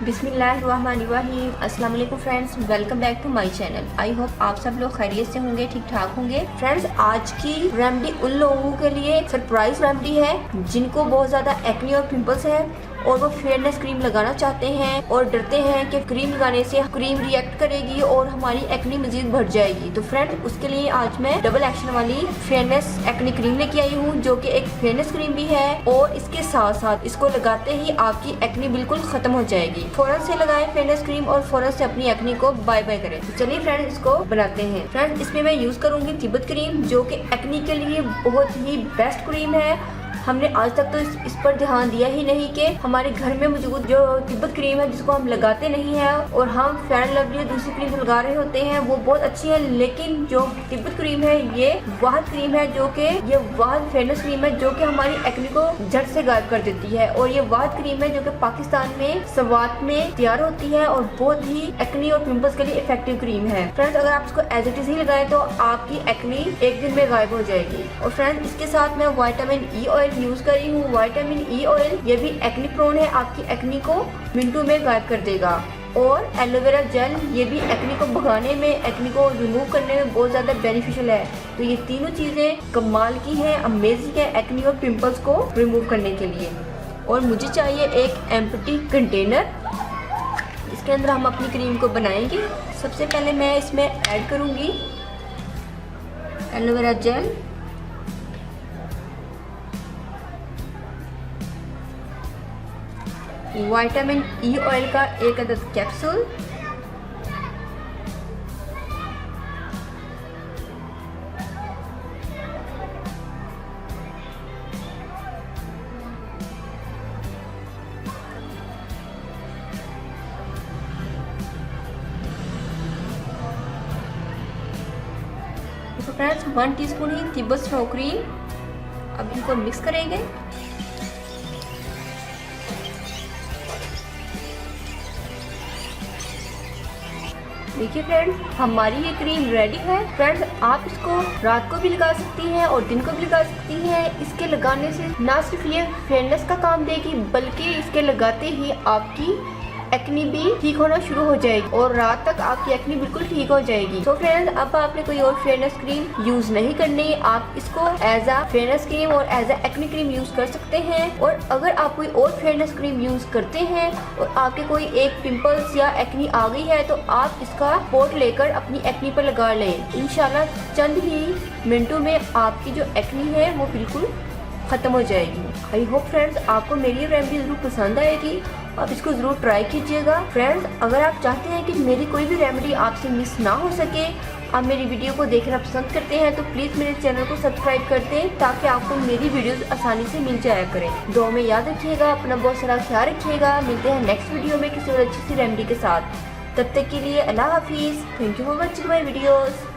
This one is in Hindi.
बिस्मिल्लाहिर्रहमानिर्रहीम। अस्सलाम वालेकुम friends, welcome back to my channel. I hope आप सब लोग खैरियत से होंगे, ठीक ठाक होंगे। फ्रेंड्स, आज की रेमेडी उन लोगों के लिए सरप्राइज रेमेडी है जिनको बहुत ज्यादा एक्ने और पिंपल्स है और वो फेयरनेस क्रीम लगाना चाहते हैं और डरते हैं कि क्रीम लगाने से क्रीम रिएक्ट करेगी और हमारी एक्ने मजीद बढ़ जाएगी। तो फ्रेंड, उसके लिए आज मैं डबल एक्शन वाली फेयरनेस एक्ने क्रीम लेके आई हूँ, जो कि एक फेयरनेस क्रीम भी है और इसके साथ साथ इसको लगाते ही आपकी एक्ने बिल्कुल खत्म हो जाएगी। फौरन से लगाएं फेयरनेस क्रीम और फौरन से अपनी एक्ने को बाय बाय करें। तो चलिए फ्रेंड, इसको बनाते हैं। फ्रेंड, इसमें मैं यूज करूंगी तिब्बत क्रीम, जो कि एक्ने के लिए बहुत ही बेस्ट क्रीम है। हमने आज तक तो इस पर ध्यान दिया ही नहीं कि हमारे घर में मौजूद जो तिब्बत क्रीम है जिसको हम लगाते नहीं है और हम फेयर एंड लवली दूसरी क्रीम लगा रहे होते हैं, वो बहुत अच्छी है। लेकिन जो तिब्बत क्रीम है ये वाहिद क्रीम है, जो कि ये वाहिद फेयरनेस क्रीम है जो कि हमारी एक्ने को झट से गायब कर देती है। और ये वाहिद क्रीम है जो कि पाकिस्तान में सवात में तैयार होती है और बहुत ही एक्ने और पिंपल्स के लिए इफेक्टिव क्रीम है। फ्रेंड्स, अगर आप इसको एज इट इज ही लगाए तो आपकी एक्ने एक दिन में गायब हो जाएगी। और फ्रेंड्स, इसके साथ मैं विटामिन ई ऑयल यूज कर रही हूँ। विटामिन ई ऑयल ये भी एक्ने प्रोन है, आपकी एक्ने को मिनटों में गायब कर देगा। और एलोवेरा जेल ये भी एक्ने को भगाने में, एक्ने को रिमूव करने में बहुत ज़्यादा बेनिफिशियल है। तो ये तीनों चीज़ें कमाल की हैं, अमेजिंग है एक्ने और पिंपल्स को रिमूव करने के लिए। और मुझे चाहिए एक एम्प्टी कंटेनर, इसके अंदर हम अपनी क्रीम को बनाएंगे। सबसे पहले मैं इसमें ऐड करूँगी aloe vera gel, vitamin E oil का एक अदद कैप्सूल, तो फ्रेंड्स 1 टीस्पून ही तिब्बत स्नो क्रीम। अब इनको मिक्स करेंगे। देखिए फ्रेंड्स, हमारी ये क्रीम रेडी है। फ्रेंड्स, आप इसको रात को भी लगा सकती हैं और दिन को भी लगा सकती हैं। इसके लगाने से ना सिर्फ ये फेयरनेस का काम देगी, बल्कि इसके लगाते ही आपकी एक्ने भी ठीक होना शुरू हो जाएगी और रात तक आपकी एक्ने बिल्कुल ठीक हो जाएगी। तो फ्रेंड्स, अब आपने कोई और फेयरनेस क्रीम यूज नहीं करनी, आप इसको एज अ फेयरनेस क्रीम और as a acne cream use कर सकते हैं। और अगर आप कोई और फेयरनेस क्रीम यूज करते हैं और आपके कोई एक पिंपल्स या एक्ने आ गई है, तो आप इसका पोर्ट लेकर अपनी एक्ने पर लगा लें। इंशाल्लाह चंद ही मिनटों में आपकी जो एक्ने है वो बिल्कुल खत्म हो जाएगी। आई होप फ्रेंड्स, आपको मेरी रेमेडी जरूर पसंद आएगी, आप इसको जरूर ट्राई कीजिएगा। फ्रेंड्स, अगर आप चाहते हैं कि मेरी कोई भी रेमेडी आपसे मिस ना हो सके, आप मेरी वीडियो को देखना पसंद करते हैं, तो प्लीज़ मेरे चैनल को सब्सक्राइब कर दें ताकि आपको मेरी वीडियोस आसानी से मिल जाया करें। दुआ में याद रखिएगा, अपना बहुत सारा ख्याल रखिएगा। मिलते हैं नेक्स्ट वीडियो में किसी और अच्छी सी रेमेडी के साथ। तब तक के लिए अल्लाह हाफिज़। Thank you for watching my videos.